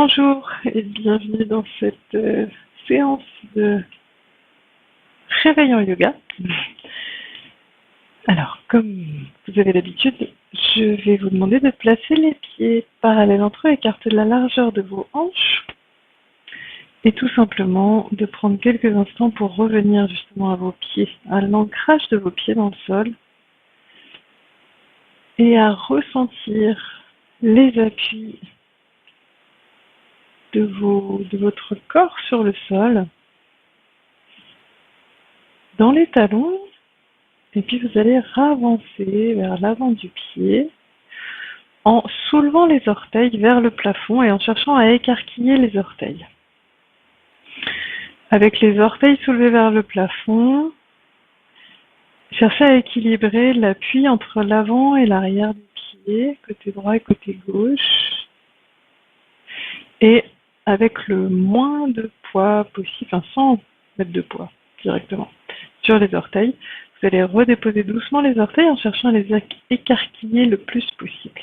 Bonjour et bienvenue dans cette séance de réveil en yoga. Alors, comme vous avez l'habitude, je vais vous demander de placer les pieds parallèles entre eux, écartés de la largeur de vos hanches, et tout simplement de prendre quelques instants pour revenir justement à vos pieds, à l'ancrage de vos pieds dans le sol, et à ressentir les appuis de votre corps sur le sol, dans les talons, et puis vous allez ravancer vers l'avant du pied en soulevant les orteils vers le plafond et en cherchant à écarquiller les orteils. Avec les orteils soulevés vers le plafond, cherchez à équilibrer l'appui entre l'avant et l'arrière du pied, côté droit et côté gauche, et avec le moins de poids possible, enfin sans mettre de poids directement sur les orteils. Vous allez redéposer doucement les orteils en cherchant à les écarquiller le plus possible.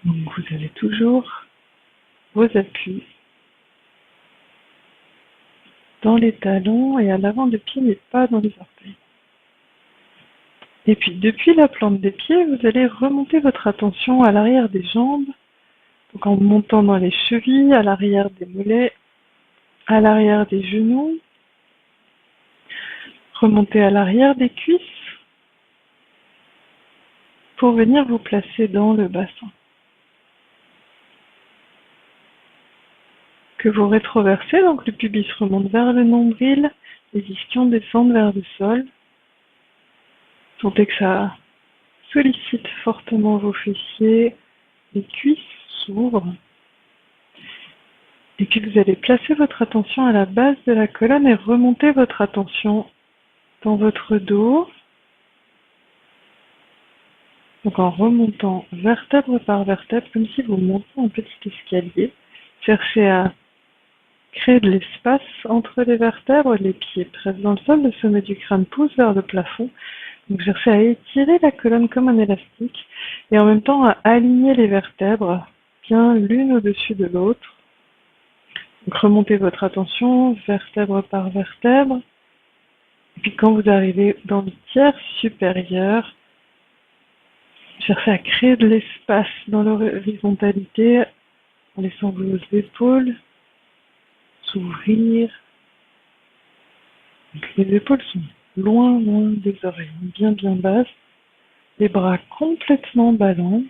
Donc vous avez toujours vos appuis dans les talons et à l'avant des pieds, mais pas dans les orteils. Et puis depuis la plante des pieds, vous allez remonter votre attention à l'arrière des jambes, donc en montant dans les chevilles, à l'arrière des mollets, à l'arrière des genoux, remonter à l'arrière des cuisses pour venir vous placer dans le bassin. Que vous rétroversez, donc le pubis remonte vers le nombril, les ischions descendent vers le sol. Sentez que ça sollicite fortement vos fessiers, les cuisses s'ouvrent. Et puis vous allez placer votre attention à la base de la colonne et remonter votre attention dans votre dos. Donc en remontant vertèbre par vertèbre, comme si vous montiez un petit escalier. Cherchez à créer de l'espace entre les vertèbres, les pieds pressent dans le sol, le sommet du crâne pousse vers le plafond. Donc cherchez à étirer la colonne comme un élastique et en même temps à aligner les vertèbres bien l'une au-dessus de l'autre. Donc remontez votre attention vertèbre par vertèbre. Et puis quand vous arrivez dans le tiers supérieur, cherchez à créer de l'espace dans l'horizontalité en laissant vos épaules s'ouvrir. Donc les épaules sont loin des oreilles, bien basses. Les bras complètement ballants.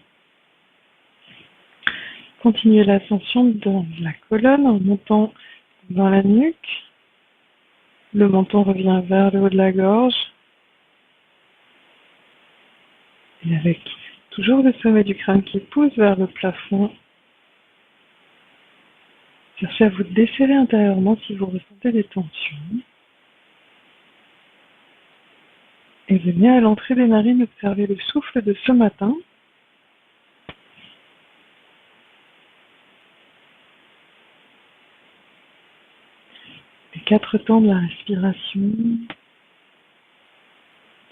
Continuez l'ascension dans la colonne en montant dans la nuque. Le menton revient vers le haut de la gorge. Et avec toujours le sommet du crâne qui pousse vers le plafond. Cherchez à vous desserrer intérieurement si vous ressentez des tensions. Et venez à l'entrée des narines observer le souffle de ce matin. Les 4 temps de la respiration.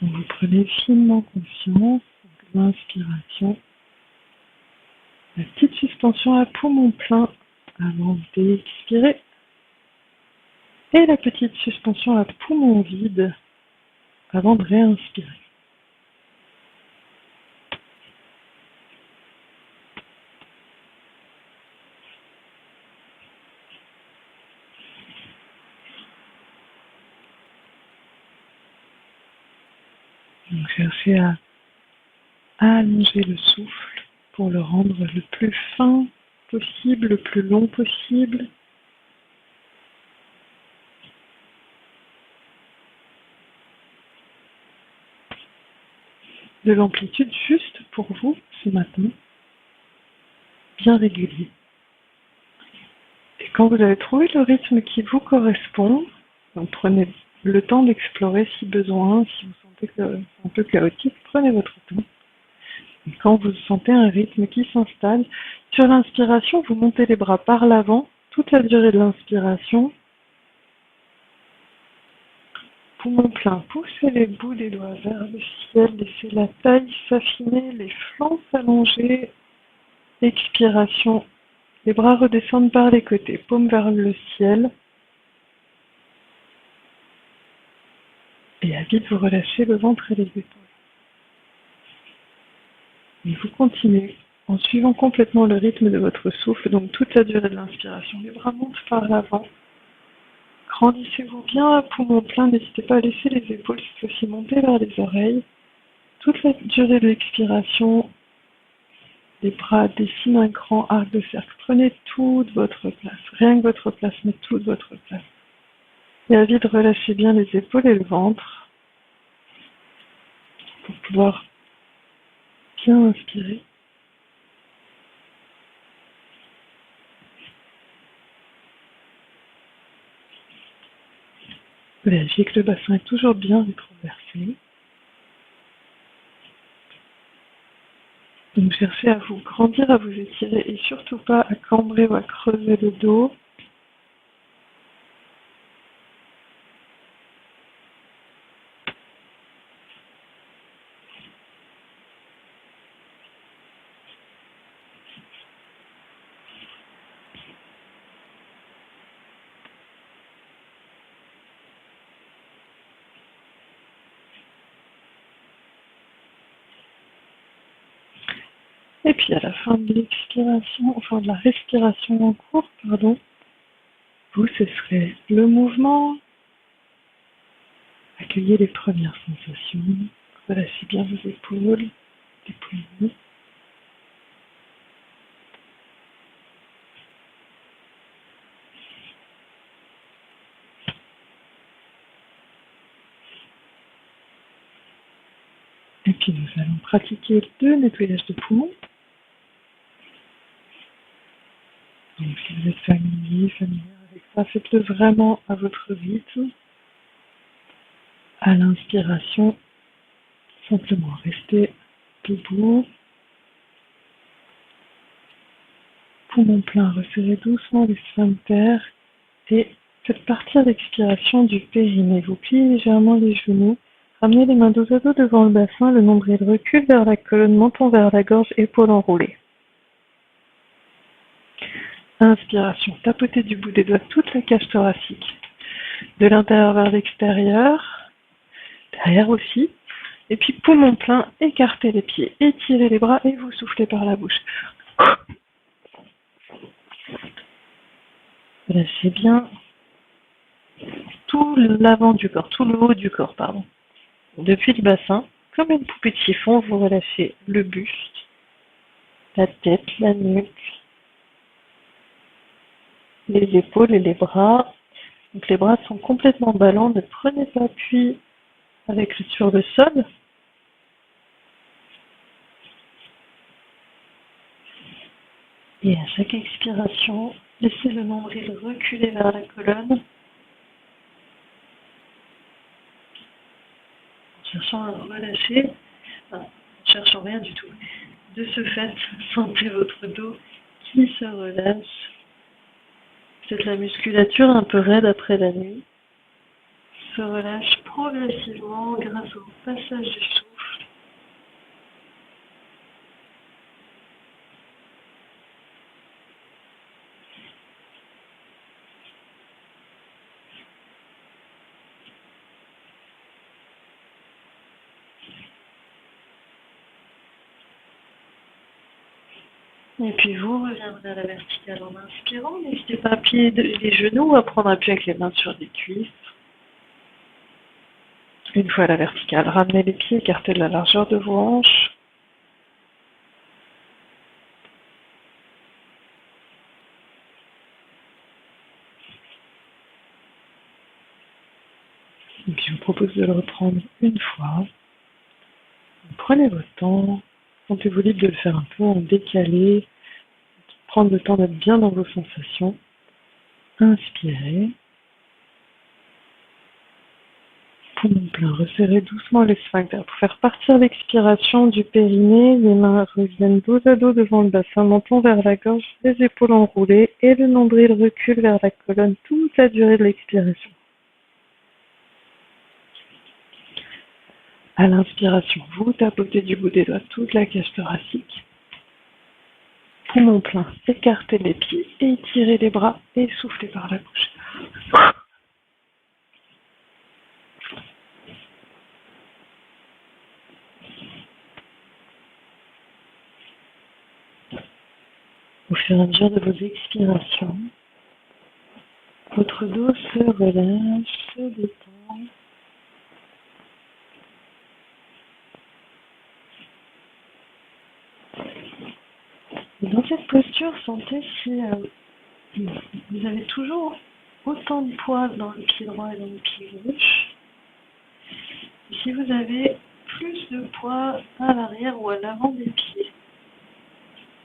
Donc vous prenez finement conscience. L'inspiration. La petite suspension à poumon plein avant d'expirer. Et la petite suspension à poumon vide avant de réinspirer. Donc cherchez à allonger le souffle pour le rendre le plus fin possible, le plus long possible. De l'amplitude juste pour vous ce matin, bien régulier. Et quand vous avez trouvé le rythme qui vous correspond, donc prenez le temps d'explorer si besoin, si vous sentez que c'est un peu chaotique, prenez votre temps. Et quand vous sentez un rythme qui s'installe, sur l'inspiration, vous montez les bras par l'avant, toute la durée de l'inspiration. Poumon plein, poussez les bouts des doigts vers le ciel, laissez la taille s'affiner, les flancs s'allonger, Expiration, les bras redescendent par les côtés, paume vers le ciel. Et à vide, vous relâchez le ventre et les épaules. Et vous continuez en suivant complètement le rythme de votre souffle, donc toute la durée de l'inspiration. Les bras montent par l'avant. Grandissez-vous bien à poumon plein, n'hésitez pas à laisser les épaules cette fois-ci monter vers les oreilles. Toute la durée de l'expiration, les bras dessinent un grand arc de cercle. Prenez toute votre place, rien que votre place, mais toute votre place. Et à vide, relâchez bien les épaules et le ventre pour pouvoir bien inspirer. Vérifiez que le bassin est toujours bien rétroversé. Donc cherchez à vous grandir, à vous étirer et surtout pas à cambrer ou à creuser le dos. Et puis à la fin de l'expiration, enfin de la respiration en cours, pardon, vous cesserez le mouvement. Accueillez les premières sensations. Relâchez bien vos épaules, les poignets. Et puis nous allons pratiquer 2 nettoyages de poumons. Donc si vous êtes familière avec ça, faites-le vraiment à votre rythme. À l'inspiration, simplement restez debout. Poumon plein, resserrez doucement les sphincters et faites partir l'expiration du périnée. Vous pliez légèrement les genoux. Ramenez les mains dos à dos devant le bassin, le nombril recule vers la colonne, menton vers la gorge, épaules enroulées. Inspiration, tapotez du bout des doigts toute la cage thoracique. De l'intérieur vers l'extérieur, derrière aussi. Et puis poumon plein, écartez les pieds, étirez les bras et vous soufflez par la bouche. Lâchez bien tout l'avant du corps, tout le haut du corps, pardon. Depuis le bassin, comme une poupée de chiffon, vous relâchez le buste, la tête, la nuque, les épaules et les bras. Donc les bras sont complètement ballants, ne prenez pas appui sur le sol. Et à chaque expiration, laissez le nombril reculer vers la colonne. En cherchant à relâcher, en cherchant rien du tout. De ce fait, sentez votre dos qui se relâche. Peut-être la musculature un peu raide après la nuit se relâche progressivement grâce au passage du souffle. Et puis vous reviendrez à la verticale en inspirant. N'hésitez pas à plier les genoux ou à prendre appui avec les mains sur les cuisses. Une fois à la verticale, ramenez les pieds, écartez de la largeur de vos hanches. Et puis je vous propose de le reprendre une fois. Prenez votre temps. Sentez-vous libre de le faire un peu en décalé. Prendre le temps d'être bien dans vos sensations. Inspirez. Poumon plein, resserrez doucement les sphincters. Pour faire partir l'expiration du périnée, les mains reviennent dos à dos devant le bassin, menton vers la gorge, les épaules enroulées et le nombril recule vers la colonne toute la durée de l'expiration. À l'inspiration, vous tapotez du bout des doigts toute la cage thoracique. Poumon plein, écartez les pieds, étirez les bras et soufflez par la bouche. Au fur et à mesure de vos expirations, votre dos se relâche, se détend. Et dans cette posture, sentez si vous avez toujours autant de poids dans le pied droit et dans le pied gauche. Et si vous avez plus de poids à l'arrière ou à l'avant des pieds,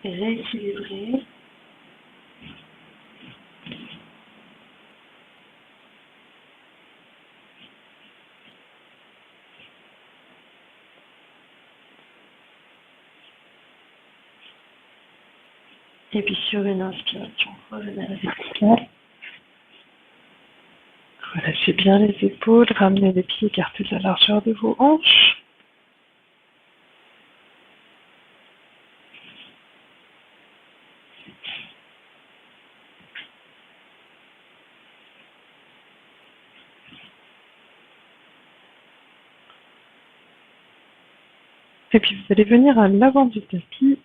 rééquilibrez. Et puis sur une inspiration, revenez à l'épaule. Relâchez bien les épaules, ramenez les pieds, écartez la largeur de vos hanches. Et puis vous allez venir à l'avant du tapis.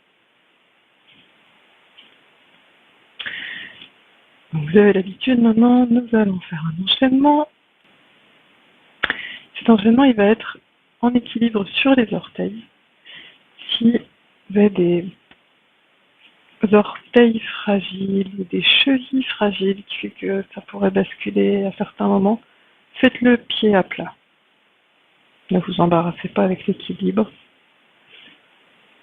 Donc vous avez l'habitude maintenant, nous allons faire un enchaînement. Cet enchaînement, il va être en équilibre sur les orteils. Si vous avez des orteils fragiles ou des chevilles fragiles qui fait que ça pourrait basculer à certains moments, faites-le pied à plat. Ne vous embarrassez pas avec l'équilibre.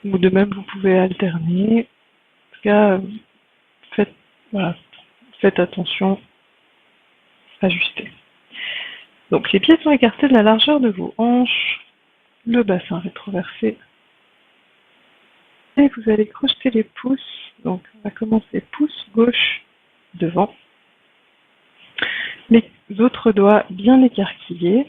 Ou de même, vous pouvez alterner. En tout cas, faites attention, ajustez. Donc les pieds sont écartés de la largeur de vos hanches, le bassin rétroversé. Et vous allez crocheter les pouces. Donc on va commencer pouce gauche devant. Les autres doigts bien écarquillés.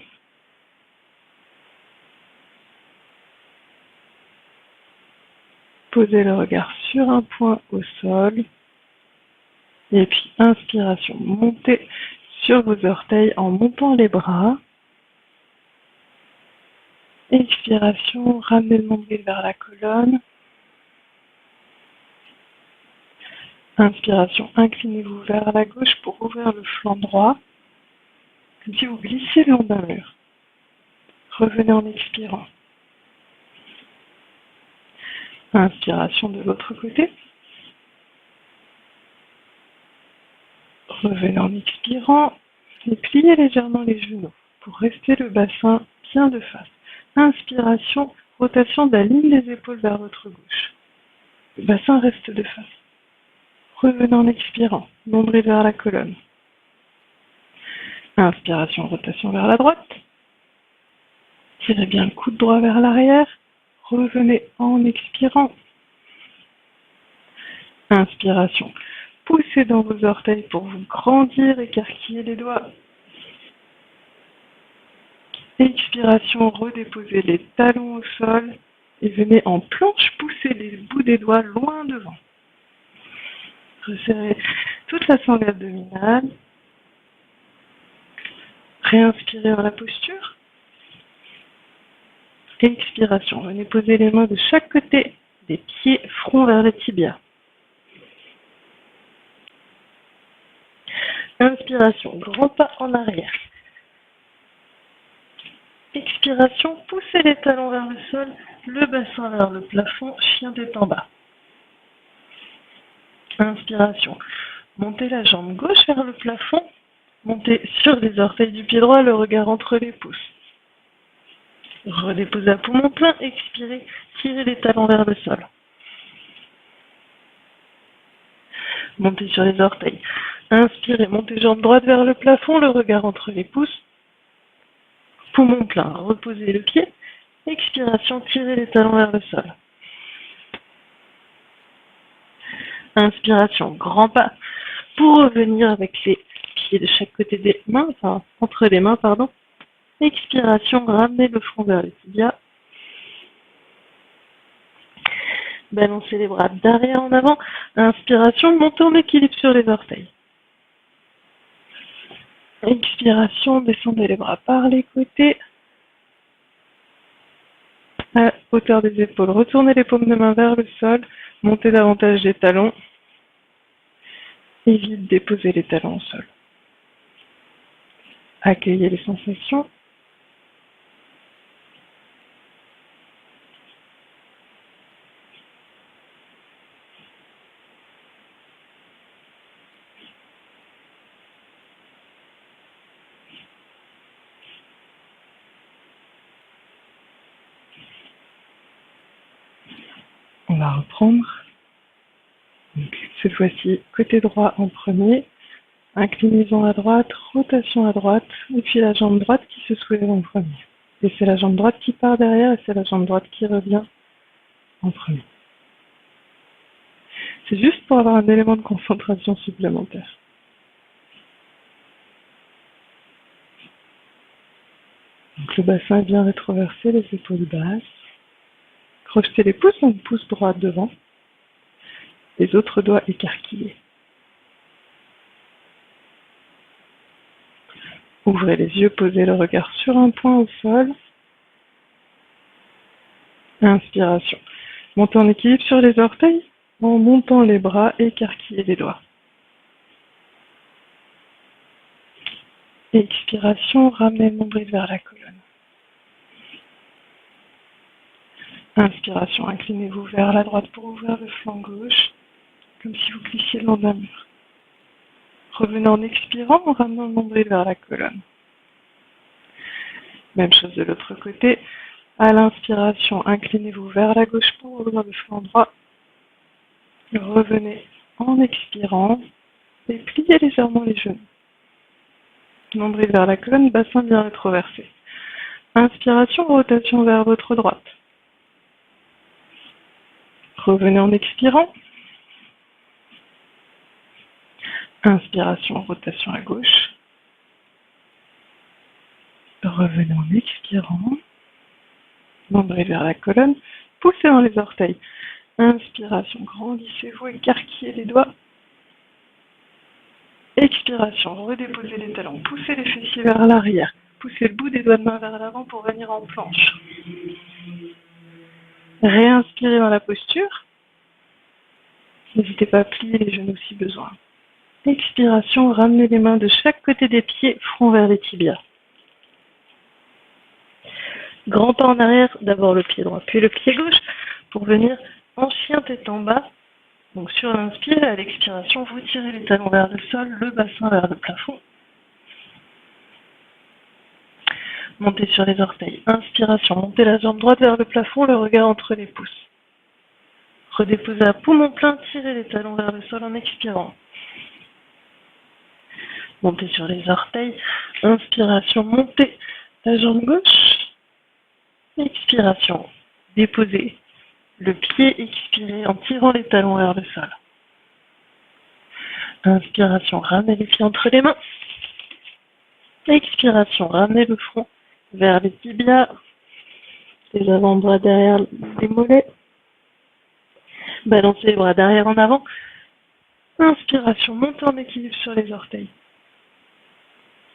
Posez le regard sur un point au sol. Et puis inspiration, montez sur vos orteils en montant les bras. Expiration, ramenez le nombril vers la colonne. Inspiration, inclinez-vous vers la gauche pour ouvrir le flanc droit, comme si vous glissiez le long d'un mur. Revenez en expirant. Inspiration de l'autre côté. Revenez en expirant et pliez légèrement les genoux pour rester le bassin bien de face. Inspiration, rotation de la ligne des épaules vers votre gauche. Le bassin reste de face. Revenez en expirant, nombril vers la colonne. Inspiration, rotation vers la droite. Tirez bien le coude droit vers l'arrière. Revenez en expirant. Inspiration. Poussez dans vos orteils pour vous grandir, écarquiller les doigts. Expiration, redéposez les talons au sol et venez en planche, poussez les bouts des doigts loin devant. Resserrez toute la sangle abdominale. Réinspirez dans la posture. Expiration, venez poser les mains de chaque côté des pieds, front vers les tibias. Inspiration, grand pas en arrière. Expiration, poussez les talons vers le sol, le bassin vers le plafond, chien tête en bas. Inspiration, montez la jambe gauche vers le plafond, montez sur les orteils du pied droit, le regard entre les pouces. Redéposez à poumon plein, expirez, tirez les talons vers le sol. Montez sur les orteils. Inspirez, montez jambe droite vers le plafond, le regard entre les pouces. Poumon plein, reposez le pied. Expiration, tirez les talons vers le sol. Inspiration, grand pas pour revenir avec les pieds de chaque côté des mains, enfin entre les mains, pardon. Expiration, ramenez le front vers les tibias. Balancez les bras d'arrière en avant. Inspiration, montez en équilibre sur les orteils. Expiration, descendez les bras par les côtés. À hauteur des épaules, retournez les paumes de main vers le sol. Montez davantage les talons. Et vite déposez les talons au sol. Accueillez les sensations. On va reprendre. Donc, cette fois-ci, côté droit en premier. Inclinaison à droite, rotation à droite, et puis la jambe droite qui se soulève en premier. Et c'est la jambe droite qui part derrière, et c'est la jambe droite qui revient en premier. C'est juste pour avoir un élément de concentration supplémentaire. Donc le bassin est bien rétroversé, les épaules basses. Crochetez les pouces, donc pouce droit devant. Les autres doigts écarquillés. Ouvrez les yeux, posez le regard sur un point au sol. Inspiration. Montez en équilibre sur les orteils en montant les bras, écarquillez les doigts. Expiration, ramenez le nombril vers la colonne. Inspiration, inclinez-vous vers la droite pour ouvrir le flanc gauche, comme si vous glissiez le long d'un mur. Revenez en expirant, en ramenant le nombril vers la colonne. Même chose de l'autre côté. À l'inspiration, inclinez-vous vers la gauche pour ouvrir le flanc droit. Revenez en expirant et pliez légèrement les genoux. Nombril vers la colonne, bassin bien rétroversé. Inspiration, rotation vers votre droite. Revenez en expirant. Inspiration, rotation à gauche. Revenez en expirant. Nombril vers la colonne. Poussez dans les orteils. Inspiration, grandissez-vous, écarquillez les doigts. Expiration, redéposez les talons, poussez les fessiers vers l'arrière. Poussez le bout des doigts de main vers l'avant pour venir en planche. Réinspirez dans la posture. N'hésitez pas à plier les genoux si besoin. Expiration, ramenez les mains de chaque côté des pieds, front vers les tibias. Grand pas en arrière, d'abord le pied droit, puis le pied gauche, pour venir en chien tête en bas. Donc sur l'inspire, à l'expiration, vous tirez les talons vers le sol, le bassin vers le plafond. Montez sur les orteils. Inspiration, montez la jambe droite vers le plafond, le regard entre les pouces. Redéposez à poumon plein, tirez les talons vers le sol en expirant. Montez sur les orteils. Inspiration, montez la jambe gauche. Expiration, déposez le pied, expirez en tirant les talons vers le sol. Inspiration, ramenez les pieds entre les mains. Expiration, ramenez le front vers les tibias, les avant-bras derrière les mollets. Balancez les bras derrière en avant. Inspiration, montez en équilibre sur les orteils.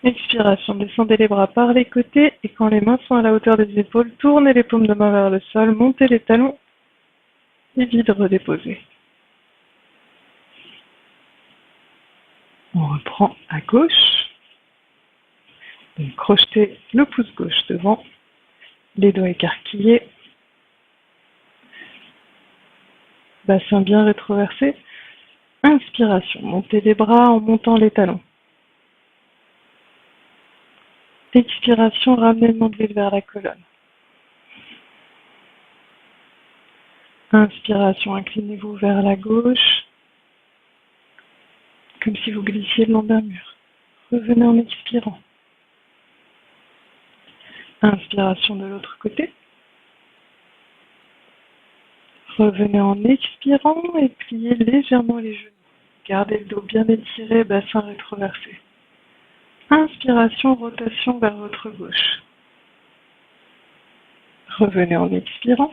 Expiration, descendez les bras par les côtés et quand les mains sont à la hauteur des épaules, tournez les paumes de main vers le sol, montez les talons et vite redéposez. On reprend à gauche. Donc, crochetez le pouce gauche devant, les doigts écarquillés, bassin bien rétroversé. Inspiration, montez les bras en montant les talons. Expiration, ramenez le nombril vers la colonne. Inspiration, inclinez-vous vers la gauche, comme si vous glissiez le long d'un mur. Revenez en expirant. Inspiration de l'autre côté. Revenez en expirant et pliez légèrement les genoux. Gardez le dos bien étiré, bassin rétroversé. Inspiration, rotation vers votre gauche. Revenez en expirant.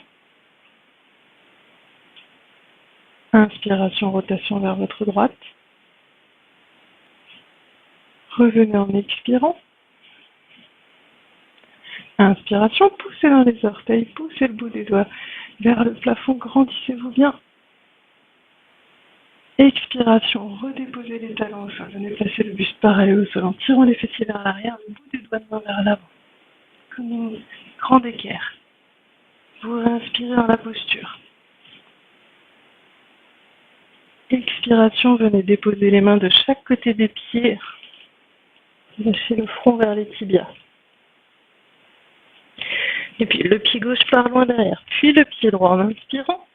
Inspiration, rotation vers votre droite. Revenez en expirant. Inspiration, poussez dans les orteils, poussez le bout des doigts vers le plafond, grandissez-vous bien. Expiration, redéposez les talons au sol, venez placer le buste parallèle au sol en tirant les fessiers vers l'arrière, le bout des doigts de main vers l'avant, comme une grande équerre. Vous inspirez dans la posture. Expiration, venez déposer les mains de chaque côté des pieds. Lâchez le front vers les tibias. Et puis le pied gauche part loin derrière, puis le pied droit en inspirant.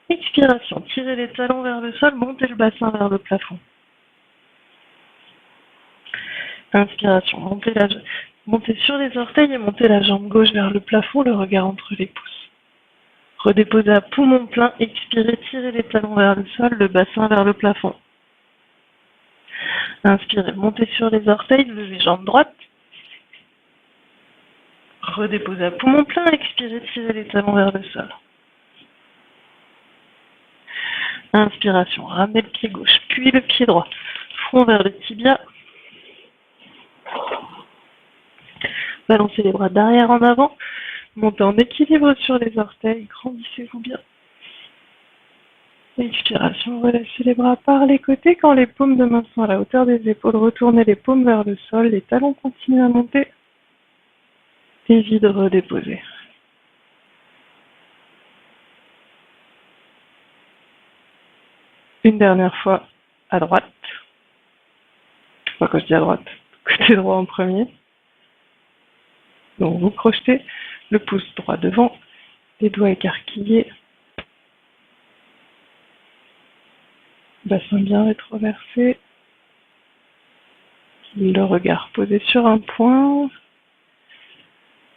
Expiration, tirez les talons vers le sol, montez le bassin vers le plafond. Inspiration, montez sur les orteils et montez la jambe gauche vers le plafond, le regard entre les pouces. Redéposez à poumon plein, expirez, tirez les talons vers le sol, le bassin vers le plafond. Inspirez, montez sur les orteils, levez jambe droite. Redéposez à poumon plein, expirez, tirez les talons vers le sol. Inspiration, ramenez le pied gauche, puis le pied droit. Front vers le tibia. Balancez les bras d'arrière en avant. Montez en équilibre sur les orteils, grandissez-vous bien. Expiration, relâchez les bras par les côtés quand les paumes de main sont à la hauteur des épaules. Retournez les paumes vers le sol, les talons continuent à monter. Et vide, redéposer. Une dernière fois à droite. Enfin, quand je dis à droite, côté droit en premier. Donc vous crochetez le pouce droit devant, les doigts écarquillés. Bassin bien rétroversé. Le regard posé sur un point.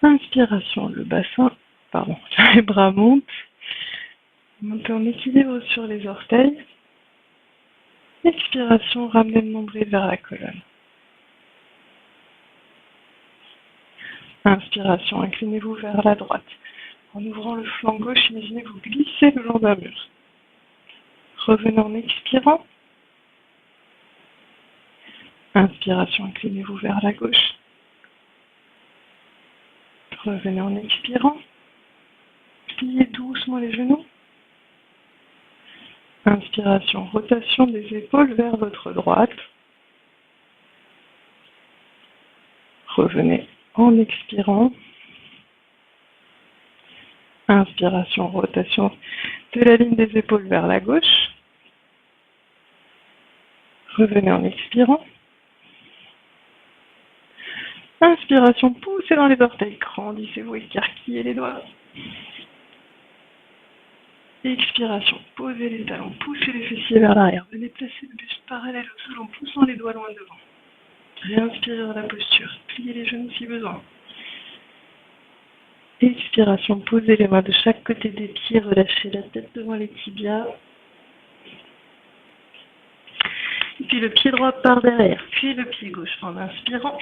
Inspiration, le bassin, les bras montent. Montez en équilibre sur les orteils. Expiration, ramenez le nombril vers la colonne. Inspiration, inclinez-vous vers la droite. En ouvrant le flanc gauche, imaginez vous glisser le long d'un mur. Revenez en expirant. Inspiration, inclinez-vous vers la gauche. Revenez en expirant. Pliez doucement les genoux. Inspiration, rotation des épaules vers votre droite. Revenez en expirant. Inspiration, rotation de la ligne des épaules vers la gauche. Revenez en expirant. Inspiration, poussez dans les orteils, grandissez-vous, écarquillez les doigts. Expiration, posez les talons, poussez les fessiers vers l'arrière. Venez placer le buste parallèle au sol en poussant les doigts loin devant. Réinspirez dans la posture, pliez les genoux si besoin. Expiration, posez les mains de chaque côté des pieds, relâchez la tête devant les tibias. Et puis le pied droit part derrière, puis le pied gauche en inspirant.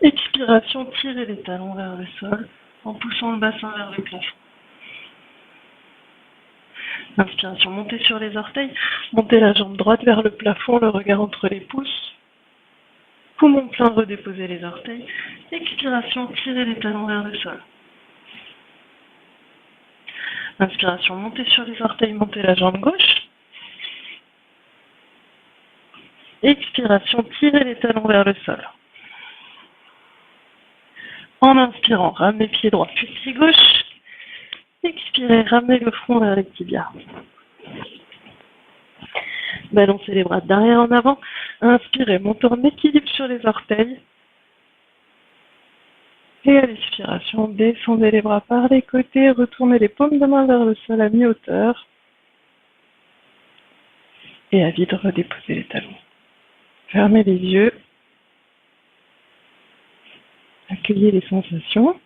Expiration, tirez les talons vers le sol en poussant le bassin vers le plafond. Inspiration, montez sur les orteils, montez la jambe droite vers le plafond, le regard entre les pouces. Poumon plein, redéposez les orteils. Expiration, tirez les talons vers le sol. Inspiration, montez sur les orteils, montez la jambe gauche. Expiration, tirez les talons vers le sol. En inspirant, ramenez pied droit, puis pied gauche. Expirez, ramenez le front vers les tibias. Balancez les bras d'arrière en avant. Inspirez, montez en équilibre sur les orteils. Et à l'expiration, descendez les bras par les côtés. Retournez les paumes de main vers le sol à mi-hauteur. Et à vide, redéposez les talons. Fermez les yeux. Accueillez les sensations.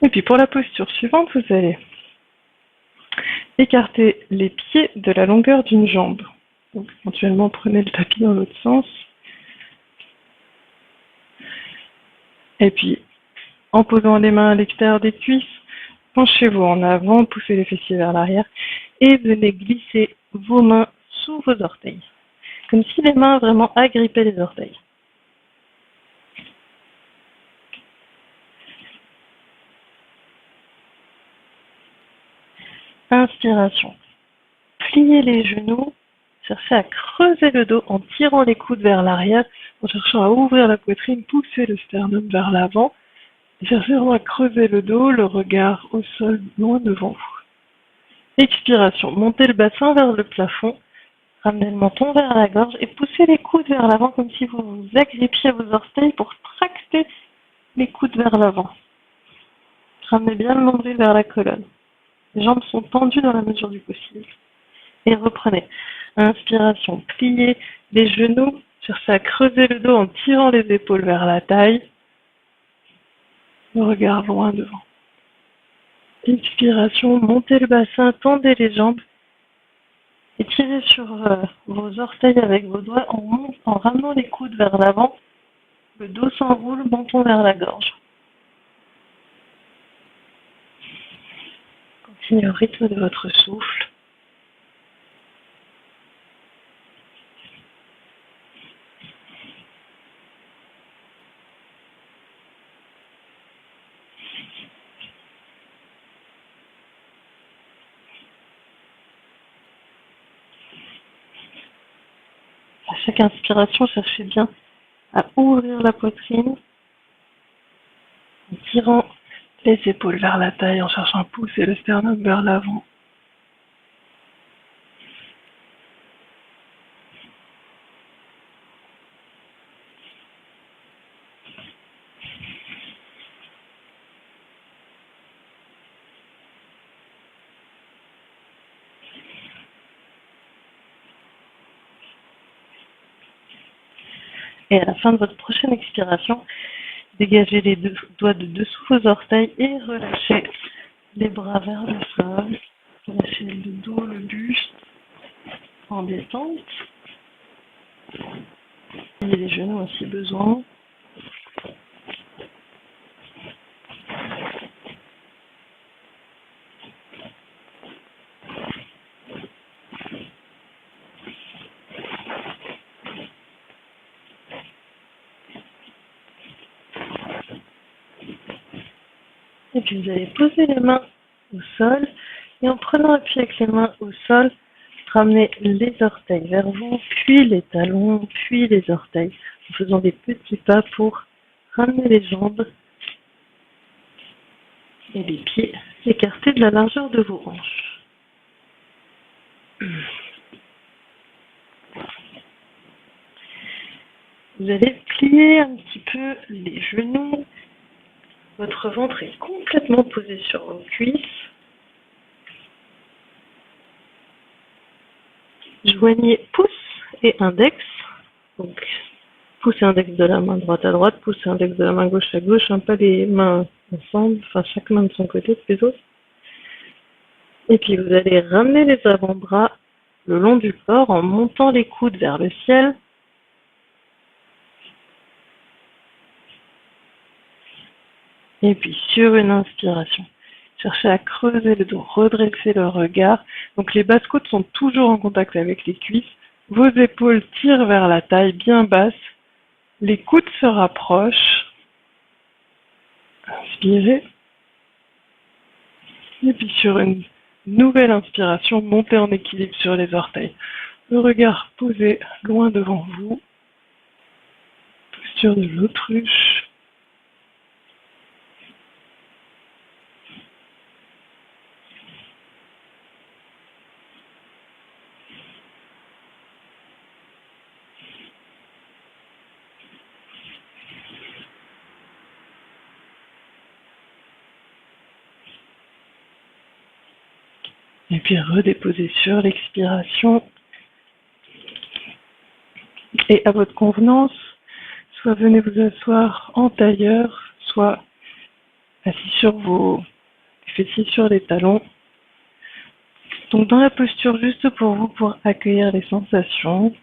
Et puis pour la posture suivante, vous allez écarter les pieds de la longueur d'une jambe. Donc éventuellement prenez le tapis dans l'autre sens. Et puis en posant les mains à l'extérieur des cuisses, penchez-vous en avant, poussez les fessiers vers l'arrière et venez glisser vos mains sous vos orteils. Comme si les mains vraiment agrippaient les orteils. Inspiration. Pliez les genoux, cherchez à creuser le dos en tirant les coudes vers l'arrière, en cherchant à ouvrir la poitrine, pousser le sternum vers l'avant. Cherchez vraiment à creuser le dos, le regard au sol, loin devant vous. Expiration. Montez le bassin vers le plafond, ramenez le menton vers la gorge et poussez les coudes vers l'avant comme si vous agrippiez vos orteils pour tracter les coudes vers l'avant. Ramenez bien le nombril vers la colonne. Les jambes sont tendues dans la mesure du possible. Et reprenez. Inspiration, pliez les genoux, cherchez à creuser le dos en tirant les épaules vers la taille. Le regard loin devant. Expiration, montez le bassin, tendez les jambes et tirez sur vos orteils avec vos doigts en ramenant les coudes vers l'avant. Le dos s'enroule, menton vers la gorge. Continuez au rythme de votre souffle. À chaque inspiration, cherchez bien à ouvrir la poitrine en tirant les épaules vers la taille, en cherchant à pousser le sternum vers l'avant. Et à la fin de votre prochaine expiration, dégagez les deux doigts de dessous vos orteils et relâchez les bras vers le sol. Relâchez le dos, le buste en détente. Pliez les genoux si besoin. Et puis vous allez poser les mains au sol et en prenant appui avec les mains au sol, ramenez les orteils vers vous, puis les talons, puis les orteils, en faisant des petits pas pour ramener les jambes et les pieds écartés de la largeur de vos hanches. Vous allez plier un petit peu les genoux. Votre ventre est complètement posé sur vos cuisses. Joignez pouce et index. Donc, pouce et index de la main droite à droite, pouce et index de la main gauche à gauche, pas les mains ensemble, enfin chaque main de son côté de les autres. Et puis vous allez ramener les avant-bras le long du corps en montant les coudes vers le ciel. Et puis sur une inspiration, cherchez à creuser le dos, redresser le regard. Donc les basses côtes sont toujours en contact avec les cuisses. Vos épaules tirent vers la taille bien basse. Les coudes se rapprochent. Inspirez. Et puis sur une nouvelle inspiration, montez en équilibre sur les orteils. Le regard posé loin devant vous. Posture de l'autruche. Et puis redéposez sur l'expiration. Et à votre convenance, soit venez vous asseoir en tailleur, soit assis sur vos fessiers sur les talons. Donc dans la posture juste pour vous, pour accueillir les sensations.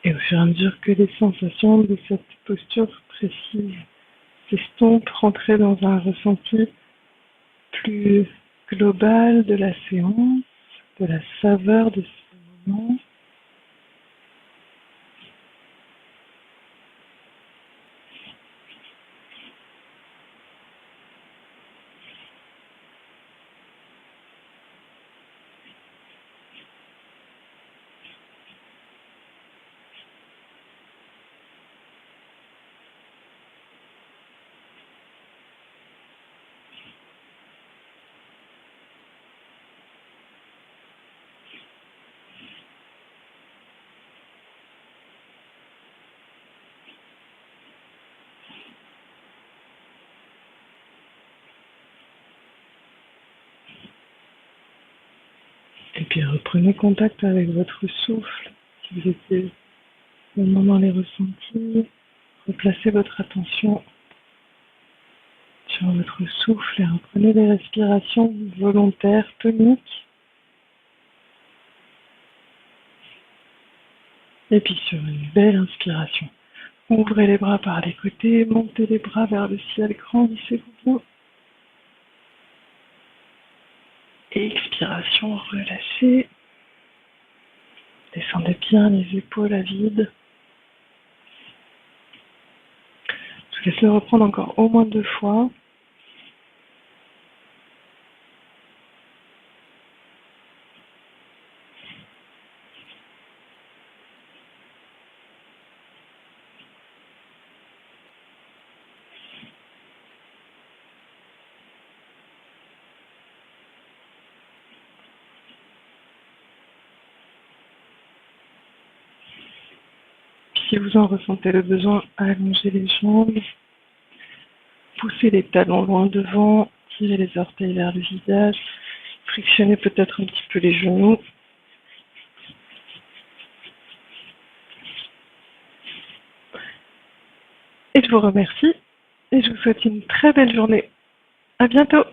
Et au fur et à mesure que les sensations de cette posture précise s'estompent, rentrer dans un ressenti plus global de la séance, de la saveur de ce moment. Et puis reprenez contact avec votre souffle. Si vous étiez vraiment dans les ressentis, replacez votre attention sur votre souffle et reprenez des respirations volontaires, toniques. Et puis sur une belle inspiration, ouvrez les bras par les côtés, montez les bras vers le ciel, grandissez-vous. Et expiration, relâchez. Descendez bien les épaules à vide. Je vous laisse le reprendre encore au moins 2 fois. Si vous en ressentez le besoin, allongez les jambes, poussez les talons loin devant, tirez les orteils vers le visage, frictionnez peut-être un petit peu les genoux. Et je vous remercie et je vous souhaite une très belle journée. À bientôt!